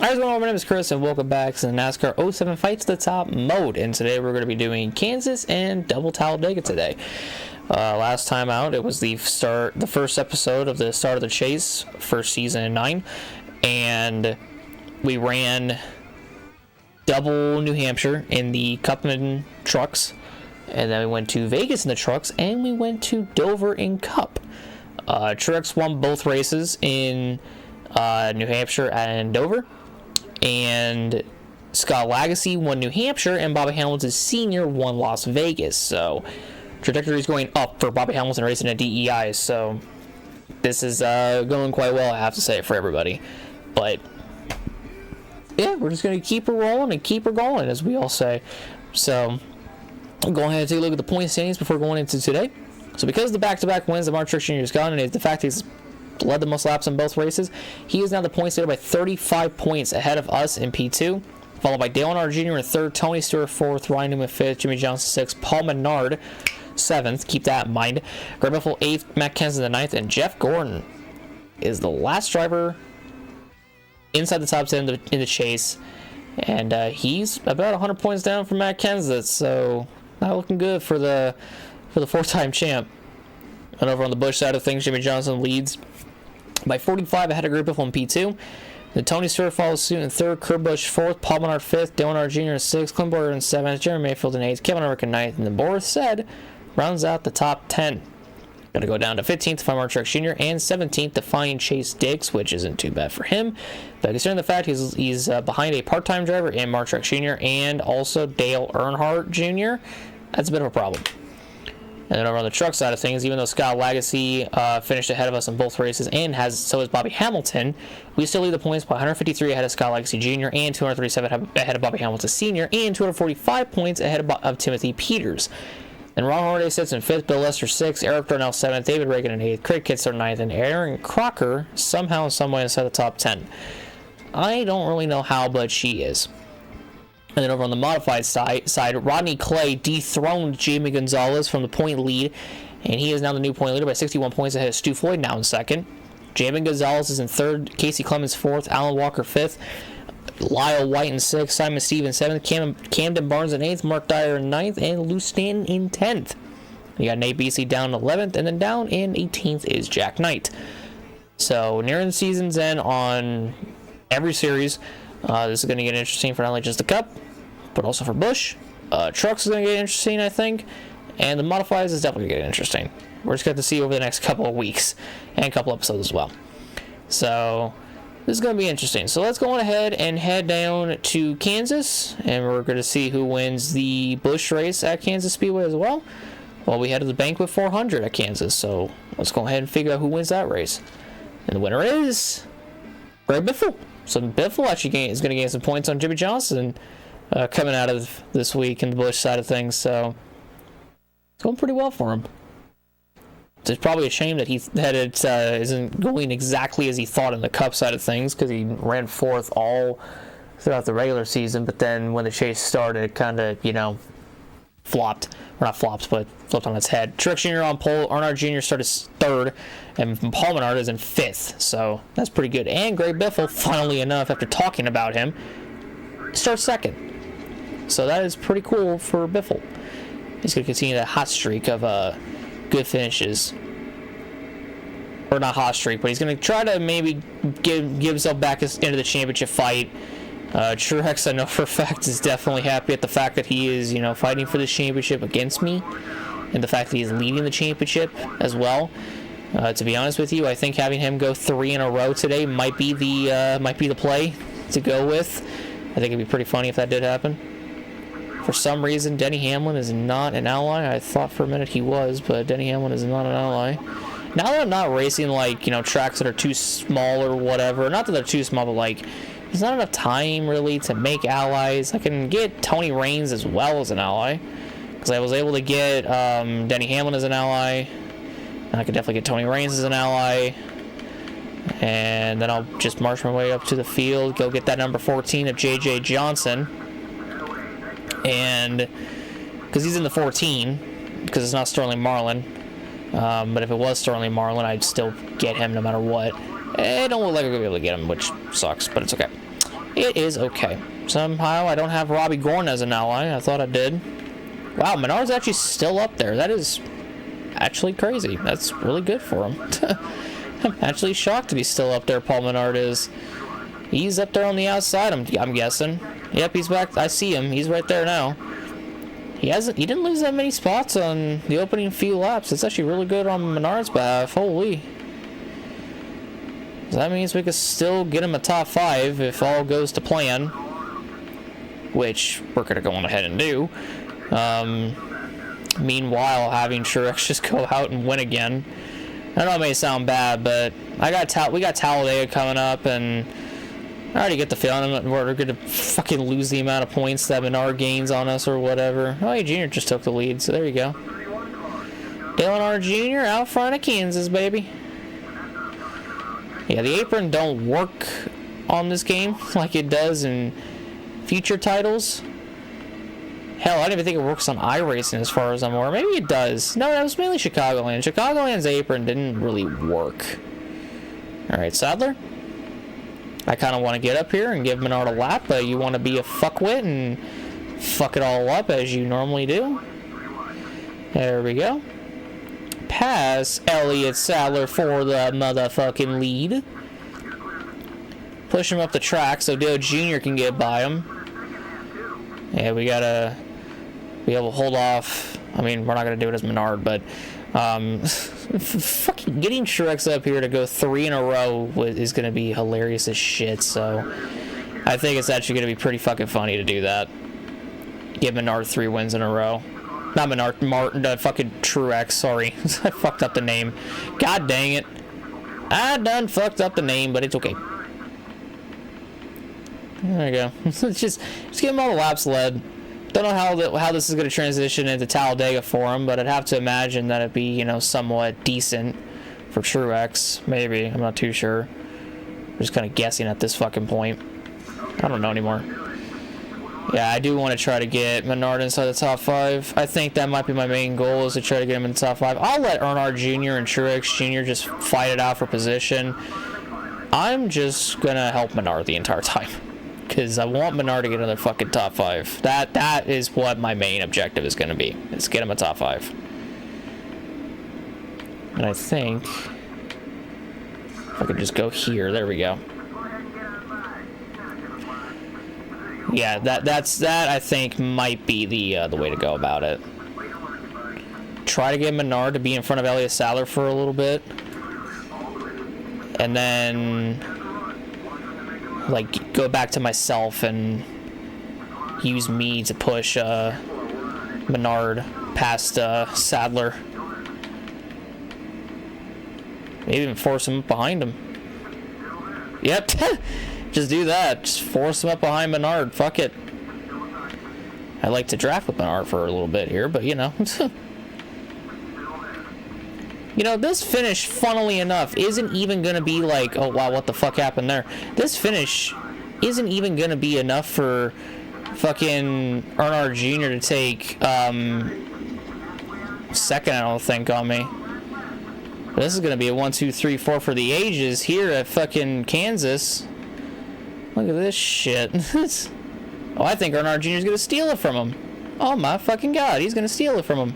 Alright, my name is Chris, and welcome back to the NASCAR 07 Fight to the Top mode. And today we're going to be doing Kansas and Double Talladega today. Last time out, it was the first episode of the Start of the Chase, first season in 9, and we ran double New Hampshire in the Cupman trucks, and then we went to Vegas in the trucks, and we went to Dover in Cup. Truex won both races in New Hampshire and Dover, and Scott Lagasse won New Hampshire, and Bobby Hamilton Sr. won Las Vegas. So trajectory is going up for Bobby Hamilton racing at DEI. So this is going quite well, I have to say, for everybody. But yeah, we're just going to keep her rolling and keep her going, as we all say. So I'll go ahead and take a look at the point standings before going into today. So because of the back-to-back wins that Truex Jr. has gotten, and the fact he's led the most laps in both races, he is now the points leader by 35 points ahead of us in P2, followed by Dale Menard Jr. in 3rd, Tony Stewart 4th, Ryan Newman 5th, Jimmie Johnson 6th, Paul Menard 7th, keep that in mind, Greg Biffle 8th, Matt Kenseth 9th, and Jeff Gordon is the last driver inside the top 10 in the chase, and he's about 100 points down from Matt Kenseth, so not looking good for the 4-time champ. And over on the Busch side of things, Jimmie Johnson leads by 45 ahead of Greg Biffle in P2. Then Tony Stewart follows suit in 3rd, Kurt Busch 4th, Paul Menard 5th, Dale Menard Jr. in 6th, Clint Bowyer in 7th, Jeremy Mayfield in 8th, Kevin Harvick in 9th, and then Boris said rounds out the top 10. Gonna go down to 15th to find Truex Jr. and 17th to find Chase Dix, which isn't too bad for him. But considering the fact he's behind a part-time driver in Truex Jr. and also Dale Earnhardt Jr., that's a bit of a problem. And then over on the truck side of things, even though Scott Lagasse finished ahead of us in both races, and so has Bobby Hamilton, we still lead the points by 153 ahead of Scott Lagasse Jr. and 237 ahead of Bobby Hamilton Sr. and 245 points ahead of Timothy Peters. And Ron Hornaday sits in 5th, Bill Lester 6th, Eric Darnell 7th, David Reagan in 8th, Craig Kitzer 9th, and Aaron Crocker somehow, someway inside the top 10. I don't really know how, but she is. And then over on the modified side, Rodney Clay dethroned Jamie Gonzalez from the point lead, and he is now the new point leader by 61 points ahead of Stu Floyd now in 2nd. Jamie Gonzalez is in 3rd, Casey Clemens 4th, Alan Walker 5th, Lyle White in 6th, Simon Stevens 7th, Camden Barnes in 8th, Mark Dyer in 9th, and Lou Stanton in 10th. You got Nate Beasley down in 11th, and then down in 18th is Jack Knight. So nearing the season's end on every series. This is going to get interesting for not only just the Cup, but also for Busch. Trucks is going to get interesting, I think. And the Modifieds is definitely going to get interesting. We're just going to see over the next couple of weeks. And a couple episodes as well. So this is going to be interesting. So let's go on ahead and head down to Kansas. And we're going to see who wins the Busch race at Kansas Speedway as well. Well, we head to the Banquet 400 at Kansas. So let's go ahead and figure out who wins that race. And the winner is Greg Biffle. So Biffle actually is going to gain some points on Jimmie Johnson coming out of this week in the Busch side of things. So it's going pretty well for him. It's probably a shame that it isn't going exactly as he thought in the Cup side of things, because he ran 4th all throughout the regular season. But then when the chase started, it kind of, flopped. Or not flopped, but flipped on its head. Truex Jr. on pole. Earnhardt Jr. started 3rd. And Paul Menard is in 5th. So that's pretty good. And Greg Biffle, funnily enough, after talking about him, starts 2nd. So that is pretty cool for Biffle. He's going to continue that hot streak of good finishes. Or not hot streak, but he's going to try to maybe give himself back into the championship fight. Truex, I know for a fact, is definitely happy at the fact that he is, fighting for this championship against me, and the fact that he's leading the championship as well. To be honest with you, I think having him go 3 in a row today might be the play to go with. I think it'd be pretty funny if that did happen. For some reason, Denny Hamlin is not an ally. I thought for a minute he was, but Denny Hamlin is not an ally. Now that I'm not racing tracks that are too small or whatever, not that they're too small, but there's not enough time, really, to make allies. I can get Tony Raines as well as an ally, because I was able to get Denny Hamlin as an ally, and I could definitely get Tony Raines as an ally, and then I'll just march my way up to the field, go get that number 14 of J.J. Johnson, and because he's in the 14, because it's not Sterling Marlin, but if it was Sterling Marlin, I'd still get him no matter what. It don't look like we're going to be able to get him, which sucks, but it's okay. It is okay. Somehow I don't have Robbie Gorn as an ally. I thought I did. Wow, Menard's actually still up there. That is actually crazy. That's really good for him. I'm actually shocked that he's still up there, Paul Menard is. He's up there on the outside, I'm guessing. Yep, he's back. I see him. He's right there now. He didn't lose that many spots on the opening few laps. It's actually really good on Menard's behalf. Holy. So that means we could still get him a top 5 if all goes to plan. Which we're going to go on ahead and do. Meanwhile, having Truex just go out and win again. I know it may sound bad, but we got Talladega coming up, and I already get the feeling we're going to fucking lose the amount of points that Menard gains on us or whatever. Oh, hey, Jr. just took the lead, so there you go. Dale Earnhardt Jr. out front of Kansas, baby. Yeah, the apron don't work on this game like it does in future titles. Hell, I don't even think it works on iRacing as far as I'm aware. Maybe it does. No, that was mainly Chicagoland. Chicagoland's apron didn't really work. Alright, Sadler. I kind of want to get up here and give Menard a lap, but you want to be a fuckwit and fuck it all up as you normally do. There we go. Pass Elliott Sadler for the motherfucking lead. Push him up the track so Dale Jr. can get by him. Yeah, we gotta be able to hold off. I mean, we're not gonna do it as Menard, but fucking getting Truex up here to go 3 in a row is gonna be hilarious as shit. So I think it's actually gonna be pretty fucking funny to do that. Give Menard 3 wins in a row. Not Menard, Martin, fucking Truex. Sorry, I fucked up the name. God dang it! I done fucked up the name, but it's okay. There you go. just give him all the laps led. Don't know how this is going to transition into Talladega for him, but I'd have to imagine that it'd be, you know, somewhat decent for Truex. Maybe. I'm not too sure. I'm just kind of guessing at this fucking point. I don't know anymore. Yeah, I do want to try to get Menard inside the top 5. I think that might be my main goal, is to try to get him in the top 5. I'll let Earnhardt Jr. and Truex Jr. just fight it out for position. I'm just going to help Menard the entire time, because I want Menard to get in the fucking top 5. That is what my main objective is going to be, is get him a top 5. And I think if I could just go here, there we go. Yeah, that I think might be the way to go about it. Try to get Menard to be in front of Elliott Sadler for a little bit, and then like go back to myself and use me to push Menard past Sadler. Maybe even force him behind him. Yep. Just do that. Just force him up behind Menard. Fuck it. I like to draft with Menard for a little bit here, but you know. You know, this finish, funnily enough, isn't even going to be like, oh wow, what the fuck happened there? This finish isn't even going to be enough for fucking Earnhardt Jr. to take second, I don't think, on me. But this is going to be a 1, 2, 3, 4 for the ages here at fucking Kansas. Look at this shit. Oh, I think Menard Jr. is going to steal it from him. Oh my fucking god, he's going to steal it from him.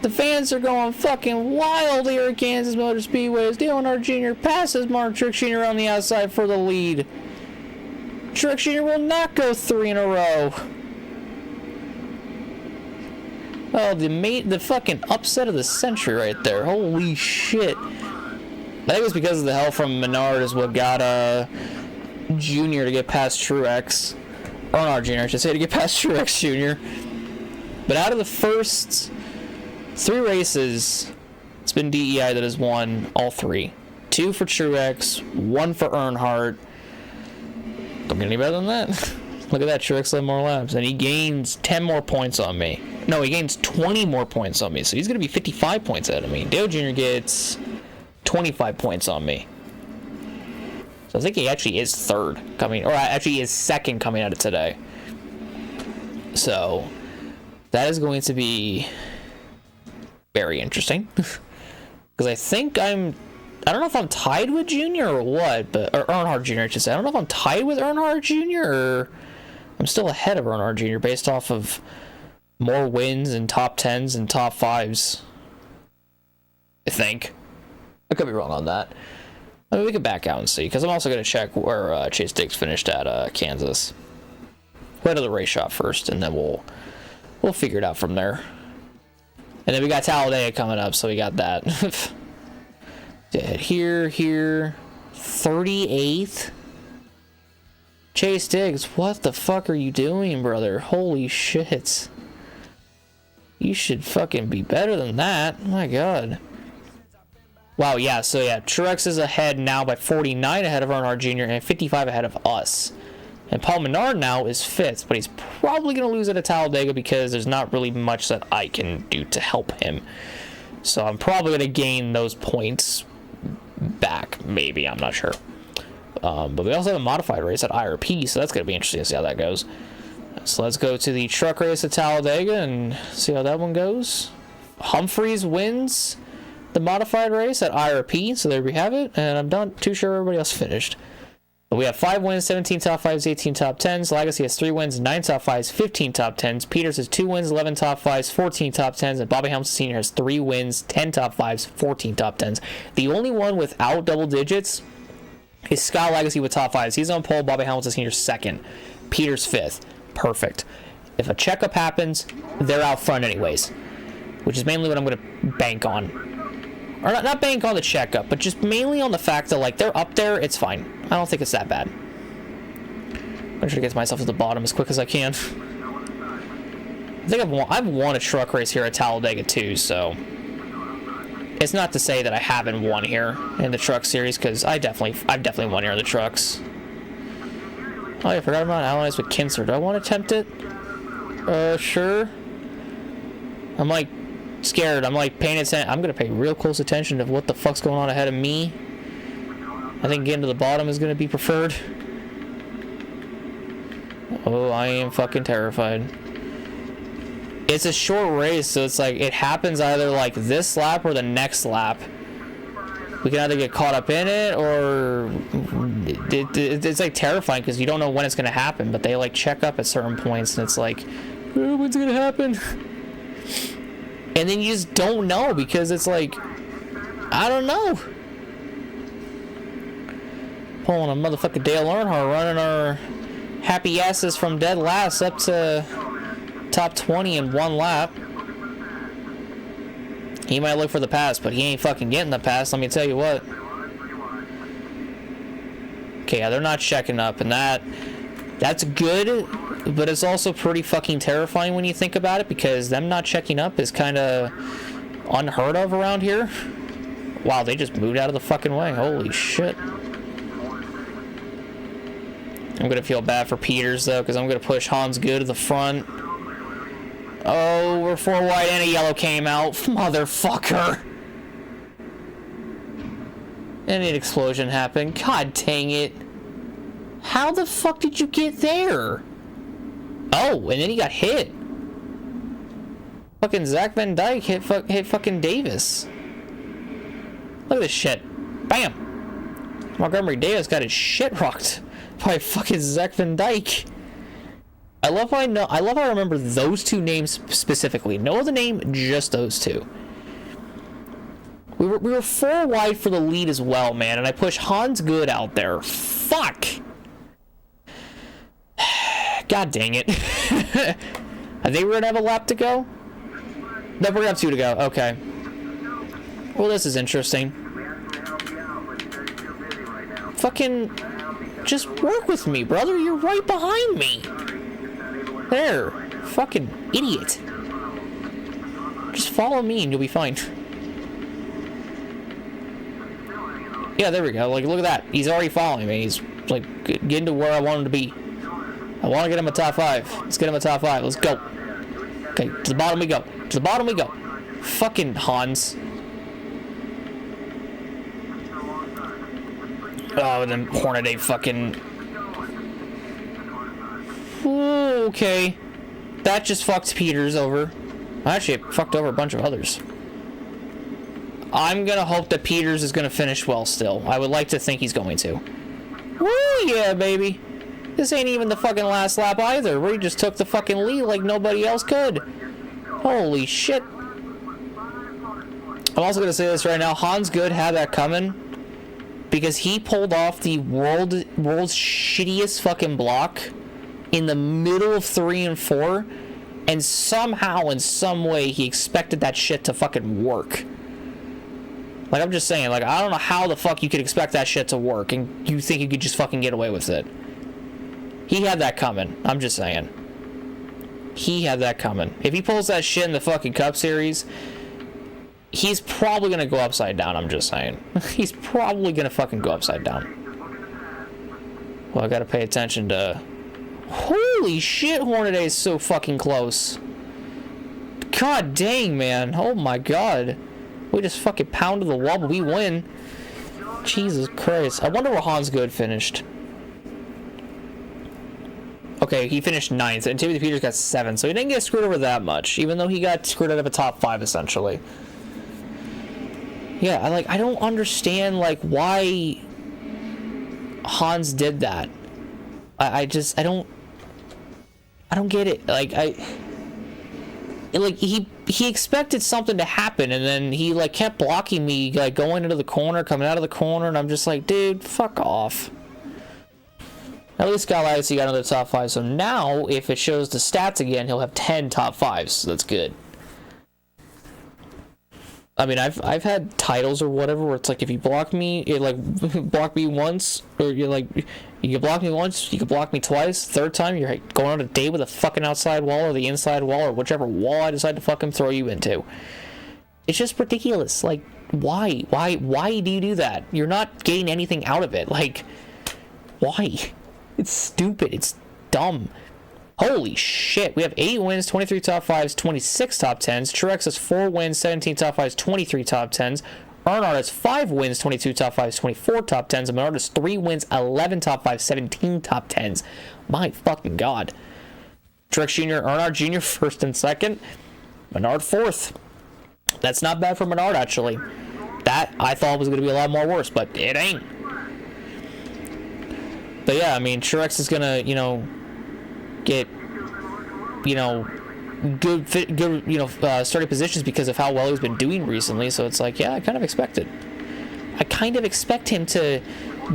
The fans are going fucking wild here at Kansas Motor Speedway. Dale Earnhardt Jr. passes Truex Jr. on the outside for the lead. Truex Jr. will not go 3 in a row. Oh, the fucking upset of the century right there. Holy shit. I think it was because of the help from Menard is what got Jr. to get past Truex. Earnhardt Jr. I should say, to get past Truex Jr. But out of the first 3 races, it's been DEI that has won all 3. 2 for Truex, 1 for Earnhardt. Don't get any better than that. Look at that, Truex led more laps, and he gains 10 more points on me. No, he gains 20 more points on me, so he's going to be 55 points ahead of me. Dale Jr. gets 25 points on me. So I think he actually is third coming, or actually he is second coming out of today. So that is going to be very interesting. Because I think I'm I don't know if I'm tied with Junior or what, but or Earnhardt Jr. I should say. I don't know if I'm tied with Earnhardt Jr. or I'm still ahead of Menard Jr. based off of more wins and top 10s and top 5s. I think. I could be wrong on that. I mean, we could back out and see, because I'm also going to check where Chase Diggs finished at Kansas. Go to the race shop first, and then we'll figure it out from there. And then we got Talladega coming up, so we got that. here, 38th. Chase Diggs, what the fuck are you doing, brother? Holy shit. You should fucking be better than that. My god. Wow, yeah, so yeah, Truex is ahead now by 49 ahead of Menard Jr. and 55 ahead of us. And Paul Menard now is 5th, but he's probably going to lose at Talladega because there's not really much that I can do to help him. So I'm probably going to gain those points back, maybe, I'm not sure. But we also have a modified race at IRP, so that's going to be interesting to see how that goes. So let's go to the truck race at Talladega and see how that one goes. Humphreys wins the modified race at IRP, so there we have it. And I'm not too sure everybody else finished. But we have 5 wins, 17 top 5s, 18 top 10s. Legacy has 3 wins, 9 top 5s, 15 top 10s. Peters has 2 wins, 11 top 5s, 14 top 10s. And Bobby Hamilton Sr. has 3 wins, 10 top 5s, 14 top 10s. The only one without double digits is Scott Legacy with top 5s. He's on pole, Bobby Hamilton Sr. 2nd. Peters 5th. Perfect. If a checkup happens, they're out front anyways, which is mainly what I'm going to bank on. Or not bank on the checkup, but just mainly on the fact that, like, they're up there, it's fine. I don't think it's that bad. I'm trying to get myself to the bottom as quick as I can. I think I've won a truck race here at Talladega too, so it's not to say that I haven't won here in the truck series, because I've definitely won here in the trucks. Oh, I forgot about allies with Kinser. Do I want to attempt it? Sure. I'm like scared. I'm like paying attention. I'm gonna pay real close attention to what the fuck's going on ahead of me. I think getting to the bottom is gonna be preferred. Oh, I am fucking terrified. It's a short race, so it's like it happens either like this lap or the next lap. We can either get caught up in it, or it's like terrifying because you don't know when it's gonna happen. But they like check up at certain points, and it's like, oh, when's it gonna happen? And then you just don't know because it's like, I don't know. Pulling a motherfucking Dale Earnhardt, running our happy asses from dead last up to top 20 in 1 lap. He might look for the pass, but he ain't fucking getting the pass, let me tell you what. Okay, yeah, they're not checking up, and that's good, but it's also pretty fucking terrifying when you think about it, because them not checking up is kind of unheard of around here. Wow, they just moved out of the fucking way. Holy shit. I'm gonna feel bad for Peters, though, because I'm gonna push Hans Good to the front. Oh, we're 4 wide and a yellow came out. Motherfucker. And an explosion happened. God dang it. How the fuck did you get there? Oh, and then he got hit. Fucking Zach Van Dyke hit fucking Davis. Look at this shit. Bam. Montgomery Davis got his shit rocked by fucking Zach Van Dyke. I love how I remember those 2 names specifically. No other name, just those 2. We were 4 wide for the lead as well, man, and I pushed Hans Good out there. Fuck. God dang it. I think we're gonna have a lap to go. No, we're gonna have 2 to go. Okay. Well, this is interesting. Fucking just work with me, brother. You're right behind me. There. Fucking idiot. Just follow me and you'll be fine. Yeah, there we go. Like, look at that. He's already following me. He's, like, getting to where I want him to be. I want to get him a top 5. Let's get him a top 5. Let's go. Okay, to the bottom we go. To the bottom we go. Fucking Hans. Oh, and then Hornaday fucking... Ooh, okay. That just fucked Peters over. Actually, it fucked over a bunch of others. I'm gonna hope that Peters is gonna finish well still. I would like to think he's going to. Woo, yeah, baby. This ain't even the fucking last lap either. We just took the fucking lead like nobody else could. Holy shit. I'm also gonna say this right now. Hans Good had that coming because he pulled off the world's shittiest fucking block in the middle of 3 and 4, and somehow, in some way, he expected that shit to fucking work. Like, I'm just saying, like, I don't know how the fuck you could expect that shit to work, and you think you could just fucking get away with it. He had that coming. I'm just saying. He had that coming. If he pulls that shit in the fucking Cup Series, he's probably gonna go upside down, I'm just saying. He's probably gonna fucking go upside down. Well, I gotta pay attention to... Holy shit, Hornaday is so fucking close. God dang, man. Oh my god. We just fucking pounded the wall, but we win. Jesus Christ. I wonder where Hans Good finished. Okay, he finished 9th, and Timothy Peters got 7th, so he didn't get screwed over that much, even though he got screwed out of a top 5, essentially. Yeah, I don't understand, like, why Hans did that. I don't get it. Like, he expected something to happen, and then he, like, kept blocking me, like, going into the corner, coming out of the corner, and I'm just like, dude, fuck off. At least Scott Legacy got another top 5, so now, if it shows the stats again, he'll have 10 top 5s, so that's good. I mean, I've had titles or whatever where it's like, if you block me, it like block me once, or you're like, you can block me once, you can block me twice. Third time, you're like going on a date with a fucking outside wall or the inside wall or whichever wall I decide to fucking throw you into. It's just ridiculous. Like, why do you do that? You're not getting anything out of it. Like, why? It's stupid. It's dumb. Holy shit, we have 8 wins, 23 top 5s, 26 top 10s. Truex has 4 wins, 17 top 5s, 23 top 10s. Menard has 5 wins, 22 top 5s, 24 top 10s. And Menard has 3 wins, 11 top 5s, 17 top 10s. My fucking god. Truex Jr., Menard Jr. first and second. Menard fourth. That's not bad for Menard, actually. That I thought was going to be a lot more worse, but it ain't. But yeah, I mean, Truex is going to, get, good starting positions because of how well he's been doing recently. So it's like, yeah, I kind of expect it. I kind of expect him to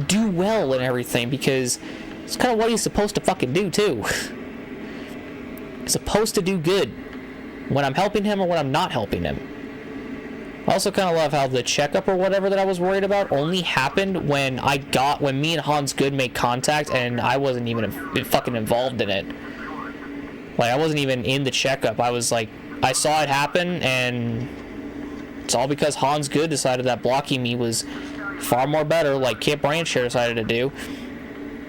do well and everything because it's kind of what he's supposed to fucking do too. He's supposed to do good when I'm helping him or when I'm not helping him. I also kind of love how the checkup or whatever that I was worried about only happened when me and Hans Good made contact and I wasn't even fucking involved in it. Like, I wasn't even in the checkup. I was like, I saw it happen, and it's all because Hans Good decided that blocking me was far more better, like Kip Brancher decided to do.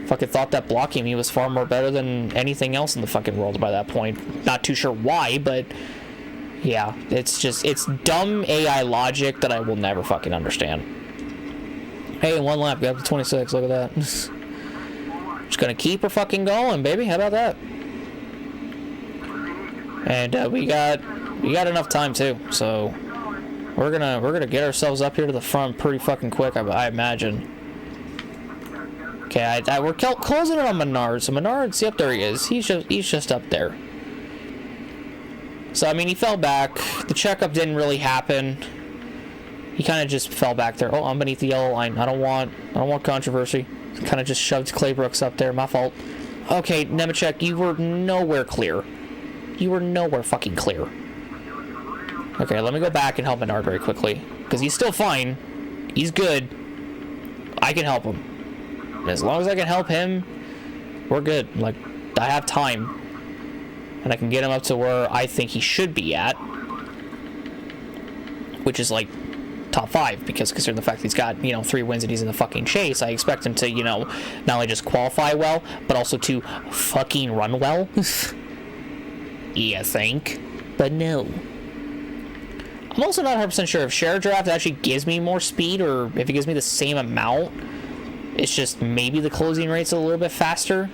Fucking thought that blocking me was far more better than anything else in the fucking world by that point. Not too sure why, but yeah, it's dumb AI logic that I will never fucking understand. Hey, 1 lap, got up to 26, look at that. Just gonna keep her fucking going, baby, how about that? And we got enough time too, so we're gonna get ourselves up here to the front pretty fucking quick, I imagine. Okay, we're closing it on Menard. So Menard, see, up there he is. He's just up there. So I mean, he fell back. The checkup didn't really happen. He kind of just fell back there. Oh, I'm beneath the yellow line. I don't want controversy. Kind of just shoved Claybrooks up there. My fault. Okay, Nemechek, you were nowhere clear. You were nowhere fucking clear. Okay, let me go back and help Menard very quickly. Because he's still fine. He's good. I can help him. And as long as I can help him, we're good. Like, I have time. And I can get him up to where I think he should be at. Which is, like, top 5. Because considering the fact that he's got, 3 wins and he's in the fucking chase, I expect him to, not only just qualify well, but also to fucking run well. You think? But no. I'm also not 100% sure if share draft actually gives me more speed or if it gives me the same amount. It's just maybe the closing rate's a little bit faster.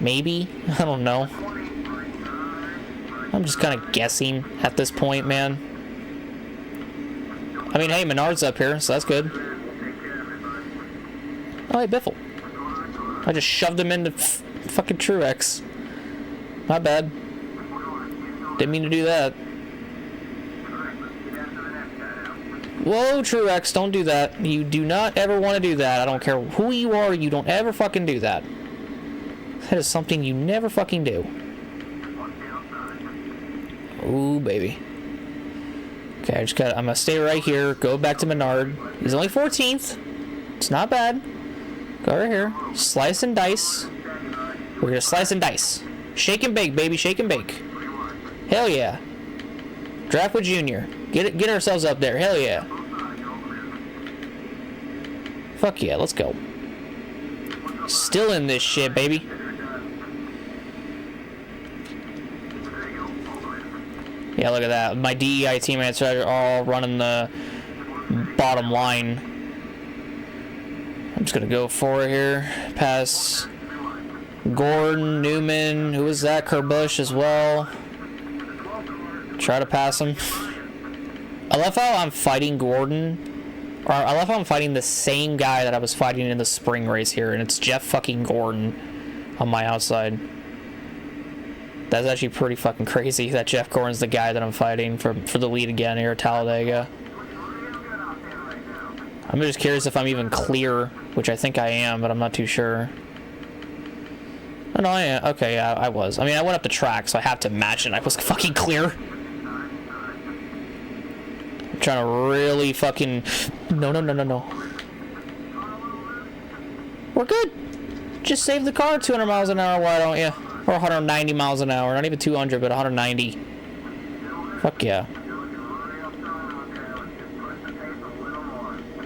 Maybe. I don't know. I'm just kind of guessing at this point, man. I mean, hey, Menard's up here, so that's good. Oh, hey, Biffle. I just shoved him into fucking Truex. Not bad. Didn't mean to do that. Whoa, Truex, don't do that. You do not ever want to do that. I don't care who you are, you don't ever fucking do that. That is something you never fucking do. Ooh, baby. Okay, I'm gonna stay right here. Go back to Menard. He's only 14th. It's not bad. Go right here. Slice and dice. We're gonna slice and dice. Shake and bake, baby. Shake and bake. Hell yeah. Draft with Junior. Get ourselves up there. Hell yeah. Fuck yeah. Let's go. Still in this shit, baby. Yeah, look at that. My DEI teammates are all running the bottom line. I'm just gonna go for it here. Pass Gordon, Newman. Who was that? Kerbush as well. Try to pass him. I love how I'm fighting Gordon. Or I love how I'm fighting the same guy that I was fighting in the spring race here. And it's Jeff fucking Gordon on my outside. That's actually pretty fucking crazy that Jeff Gordon's the guy that I'm fighting for the lead again here at Talladega. I'm just curious if I'm even clear, which I think I am, but I'm not too sure. Oh, no, I am. Okay, yeah, I was. I mean, I went up the track, so I have to imagine I was fucking clear. I'm trying to really fucking... No. We're good. Just save the car 200 miles an hour, why don't you? Or 190 miles an hour. Not even 200, but 190. Fuck yeah.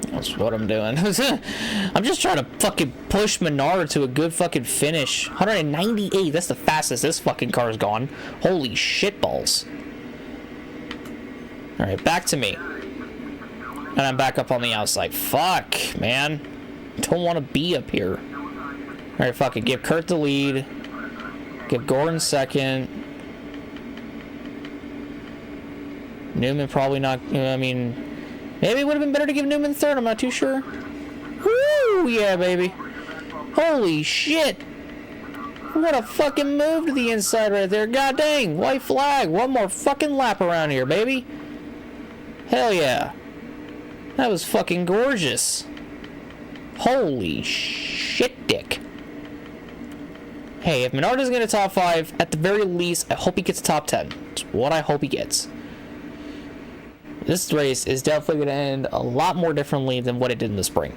That's what I'm doing. I'm just trying to fucking push Menard to a good fucking finish. 198. That's the fastest this fucking car's gone. Holy shitballs. Alright, back to me. And I'm back up on the outside. Fuck, man. Don't want to be up here. Alright, fuck it. Give Kurt the lead. Give Gordon second. Newman probably not... I mean... Maybe it would have been better to give Newman third. I'm not too sure. Woo! Yeah, baby. Holy shit. What a fucking move to the inside right there. God dang. White flag. One more fucking lap around here, baby. Hell yeah. That was fucking gorgeous. Holy shit, dick. Hey, if Menard doesn't get a top 5, at the very least, I hope he gets top 10. That's what I hope he gets. This race is definitely going to end a lot more differently than what it did in the spring.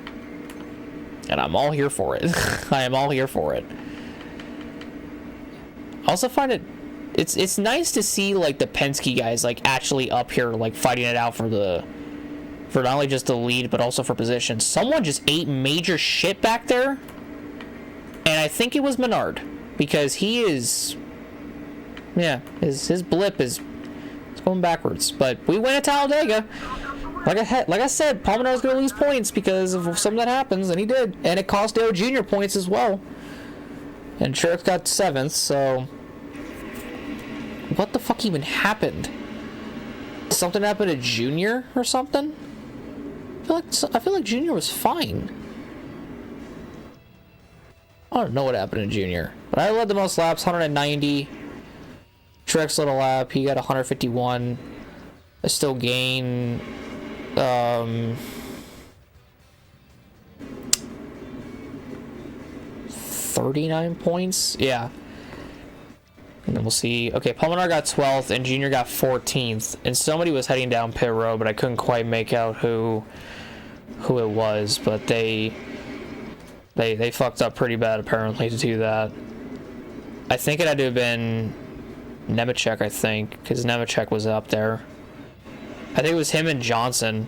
And I'm all here for it. I am all here for it. I also find it's nice to see, like, the Penske guys, like, actually up here, like, fighting it out for not only just the lead, but also for position. Someone just ate major shit back there. And I think it was Menard. Because he is... Yeah, his blip is going backwards. But we win at Talladega. Like I said, Palmer's going to lose points because of something that happens, and he did. And it cost Dale Jr. points as well. And Truex got 7th, so... What the fuck even happened? Something happened to Junior or something? I feel like Junior was fine. I don't know what happened to Junior. But I led the most laps, 190. Truex led a lap. He got 151. I still gain... 39 points? Yeah. And then we'll see. Okay, Palmer got 12th and Junior got 14th. And somebody was heading down pit road, but I couldn't quite make out who it was. But they fucked up pretty bad, apparently, to do that. I think it had to have been Nemechek, I think, because Nemechek was up there. I think it was him and Johnson.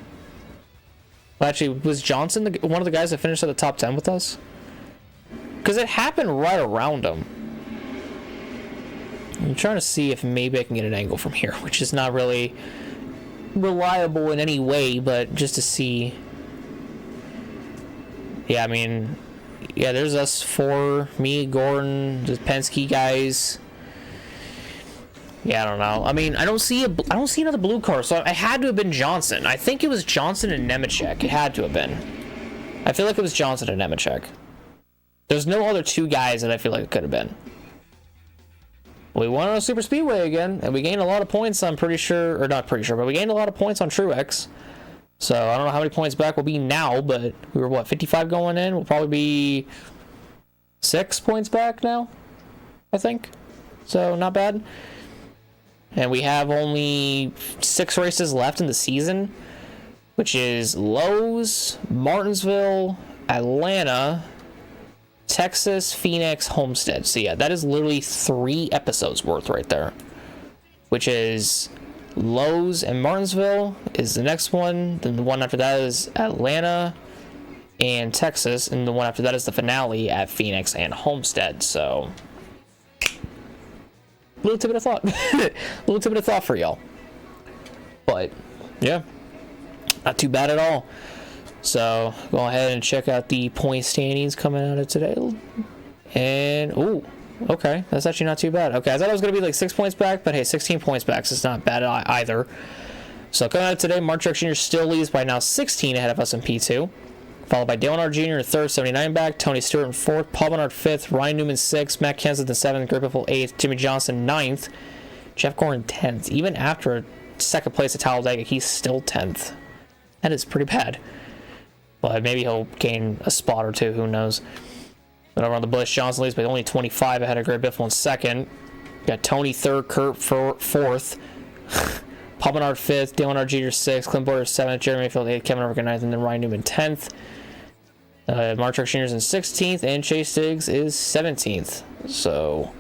Well, actually, was Johnson one of the guys that finished at the top 10 with us? Because it happened right around him. I'm trying to see if maybe I can get an angle from here, which is not really reliable in any way, but just to see. Yeah, I mean, yeah, there's us four, me, Gordon, the Penske guys. Yeah, I don't know. I mean, I don't see another blue car, so it had to have been Johnson. I think it was Johnson and Nemechek. It had to have been. I feel like it was Johnson and Nemechek. There's no other two guys that I feel like it could have been. We won on a super speedway again, and we gained a lot of points. I'm pretty sure, or not pretty sure, but we gained a lot of points on Truex. So I don't know how many points back we'll be now, but we were what, 55 going in? We'll probably be 6 points back now, I think. So not bad. And we have only 6 races left in the season, which is Lowe's, Martinsville, Atlanta, Texas, Phoenix, Homestead. So yeah, that is literally 3 episodes worth right there. Which is Lowe's and Martinsville is the next one. Then the one after that is Atlanta and Texas. And the one after that is the finale at Phoenix and Homestead. So, little tidbit of thought. Little tidbit of thought for y'all. But, yeah. Not too bad at all. So, go ahead and check out the point standings coming out of today. And, ooh, okay. That's actually not too bad. Okay, I thought it was going to be like 6 points back, but hey, 16 points back, so it's not bad either. So, coming out of today, Truex Jr. still leads by now 16 ahead of us in P2. Followed by Menard Jr. in 3rd, 79 back. Tony Stewart in 4th. Paul Menard 5th. Ryan Newman 6th. Matt Kenseth in 7th. Greg Biffle 8th. Jimmy Johnson 9th. Jeff Gordon 10th. Even after 2nd place at Talladega, he's still 10th. That is pretty bad. But maybe he'll gain a spot or two, who knows. But over on the Busch, Johnson leads by only 25 ahead of Greg Biffle in 2nd. Got Tony 3rd, Kurt 4th. Paul Menard 5th, Dale Menard Jr. 6th, Clint Boyer 7th, Jeremy Mayfield 8th, Kevin Harvick 9th, and then Ryan Newman 10th. Truex Jr. is in 16th, and Chase Diggs is 17th. So,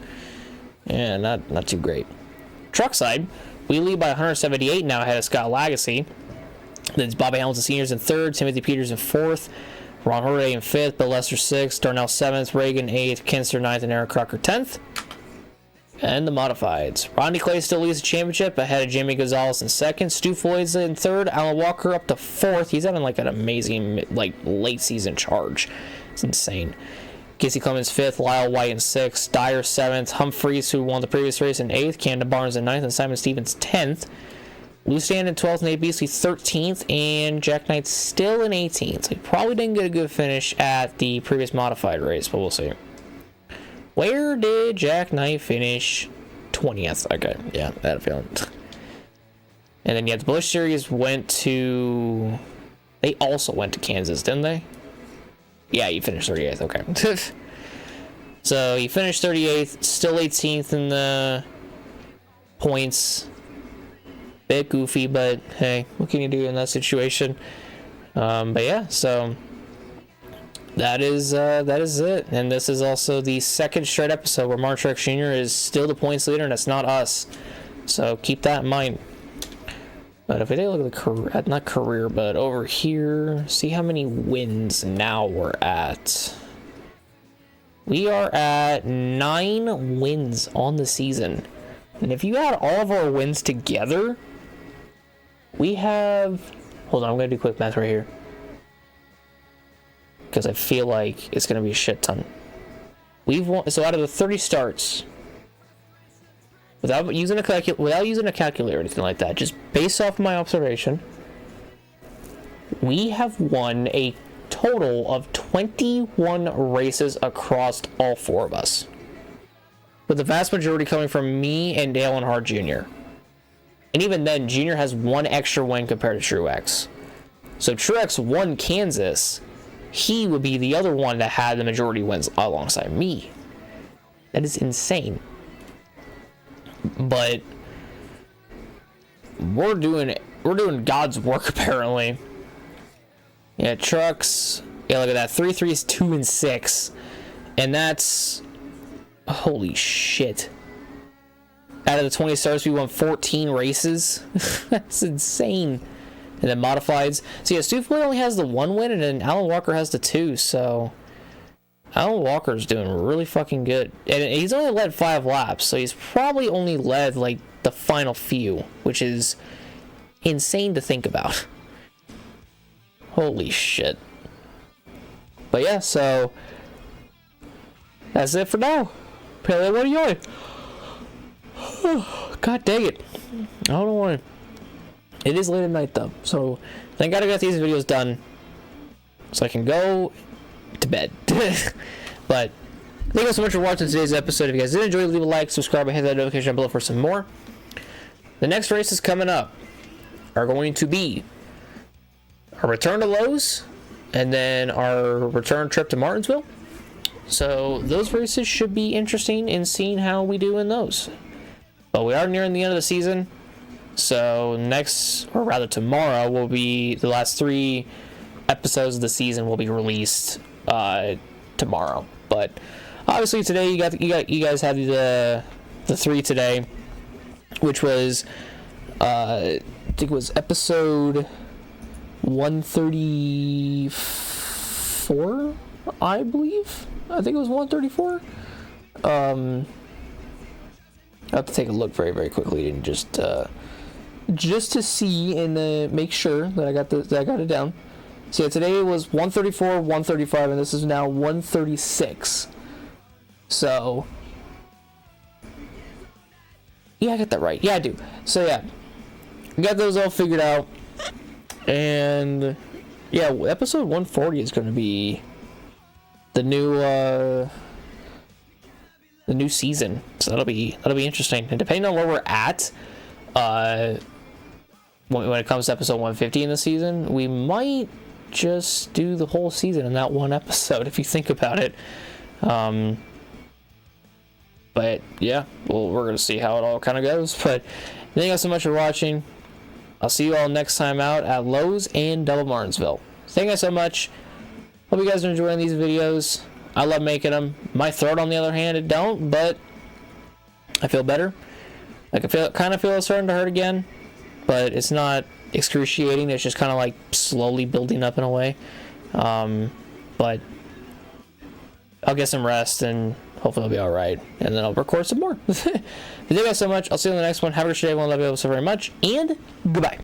yeah, not too great. Truck side, we lead by 178 now ahead of Scott Lagacy. Then it's Bobby Hamilton Sr. in 3rd, Timothy Peters in 4th, Ron Hurday in 5th, Bill Lester 6th, Darnell 7th, Reagan 8th, Kinster 9th, and Eric Crocker 10th. And the modifieds. Rodney Clay still leads the championship ahead of Jamie Gonzalez in 2nd. Stu Floyd's in 3rd. Alan Walker up to 4th. He's having like an amazing late season charge. It's insane. Casey Clemens 5th. Lyle White in 6th. Dyer 7th. Humphreys, who won the previous race, in 8th. Camden Barnes in 9th. And Simon Stevens 10th. Lou Stand in 12th. Nate Beasley 13th. And Jack Knight still in 18th. He probably didn't get a good finish at the previous modified race, but we'll see. Where did Jack Knight finish? 20th. Okay, yeah, I had a feeling. And then, yeah, the Busch Series went to... They also went to Kansas, didn't they? Yeah, you finished 38th, okay. So, you finished 38th, still 18th in the points. Bit goofy, but hey, what can you do in that situation? But yeah, so... That is it, and this is also the 2nd straight episode where Truex Jr. is still the points leader, and it's not us. So keep that in mind. But if we take a look at the career, not career, but over here, see how many wins now we're at. We are at 9 wins on the season, and if you add all of our wins together, we have. Hold on, I'm gonna do quick math right here, because I feel like it's going to be a shit ton. We've won, so out of the 30 starts, without using a calculator or anything like that, just based off my observation, we have won a total of 21 races across all 4 of us, with the vast majority coming from me and Dale Earnhardt Jr. And even then, Jr. has 1 extra win compared to Truex. So Truex won Kansas. He would be the other one that had the majority wins alongside me. That is insane. But we're doing God's work, apparently. Yeah, trucks. Yeah, look at that. 3 3s, 2 and 6. And that's, holy shit. Out of the 20 starts, we won 14 races. That's insane. And then modifieds. So yeah, Stu Floyd only has the 1 win, and then Alan Walker has the 2. So Alan Walker's doing really fucking good. And he's only led 5 laps, so he's probably only led like the final few, which is insane to think about. Holy shit. But yeah, so that's it for now. Apparently, what are you on? God dang it. I don't know why. It is late at night though, so thank God I got these videos done so I can go to bed. But thank you so much for watching today's episode. If you guys did enjoy, leave a like, subscribe, and hit that notification below for some more. The next races coming up are going to be our return to Lowe's and then our return trip to Martinsville. So those races should be interesting in seeing how we do in those. But we are nearing the end of the season. So next, or rather tomorrow, will be the last 3 episodes of the season will be released tomorrow. But obviously today you guys had the 3 today, which was I think it was episode 134, I believe. I think it was 134. I have to take a look very, very quickly and just to see and make sure that I got it down. So yeah, today it was 134, 135, and this is now 136. So yeah, I got that right. Yeah, I do. So yeah, got those all figured out, and yeah, episode 140 is going to be the new season, so that'll be interesting. And depending on where we're at, when it comes to episode 150 in the season, we might just do the whole season in that one episode, if you think about it. But yeah, well, we're gonna see how it all kind of goes. But thank you guys so much for watching. I'll see you all next time out at Lowe's and Double Martinsville. Thank you guys so much. Hope you guys are enjoying these videos. I love making them. My throat, on the other hand, it don't, but I feel better. I kind of feel it's starting to hurt again, but it's not excruciating. It's just kind of like slowly building up in a way. But I'll get some rest and hopefully I'll be all right. And then I'll record some more. Thank you guys so much. I'll see you in the next one. Have a great day. I love you all so very much. And goodbye.